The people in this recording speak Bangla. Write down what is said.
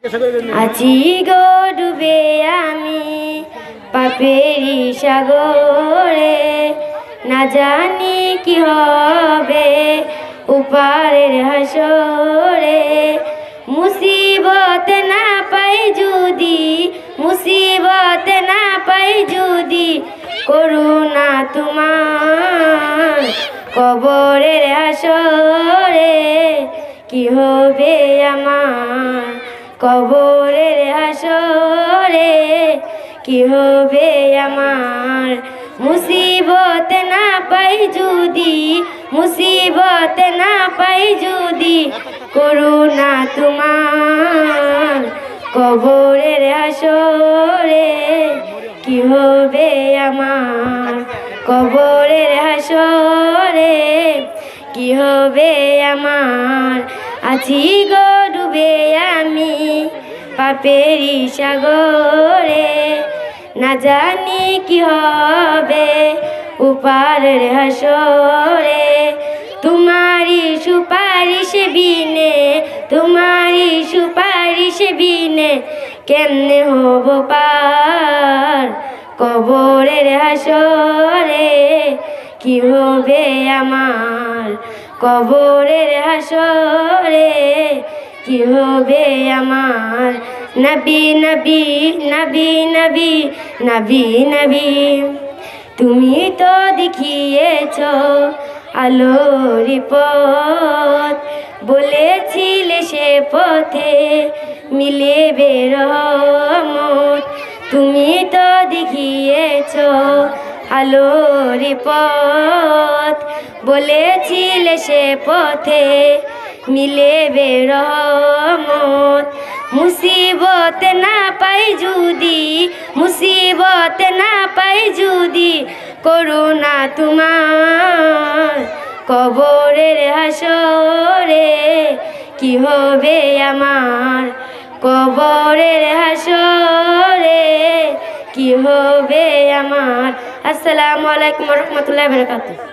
আছি গো ডুবে আমি পাপেরি সাগরে, না জানি কি হবে উপারের হাসরে। মুসিবত না পাই যদি, মুসিবত না পাই যদি, করুণা তোমার কবরের হাসরে। কি হবে আমার কবরের হাসরে, কি হবে আমার। মুসিবত না পাই যদি, মুসিবত না পাই যদি, করুণা তোমার কবরের হাসরে। কি হবে আমার কবরের হাসরে, কি হবে আমার। আছি গো ডুবে আমি পাপেরি সাগরে, না জানি কি হবে উপারের হাসরে। তোমারি সুপারিশ বিনে, তোমারি সুপারিশ বিনে, কেমনে হব পার কবরের হাসরে। কি হবে আমার কবরের হাসরে, কি হবে আমার। নবী নবী নবী নবী নবী নবী, তুমি তো দেখিয়েছ আলোর পথ, বলেছিলে সে পথে মিলেবে রহমত। তুমি তো দেখিয়েছ আলোর পথ, বলেছিলে সে পথে মিলেবে রহমত। মুসিবত না পাই যদি, মুসিবত না পাই যদি, করুণা তোমার কবরের হাসরে। কি হবে আমার কবরের হাসরে, কি হবে আমার। আসসালামু আলাইকুম ওয়া রাহমাতুল্লাহি ওয়া বারাকাতুহু।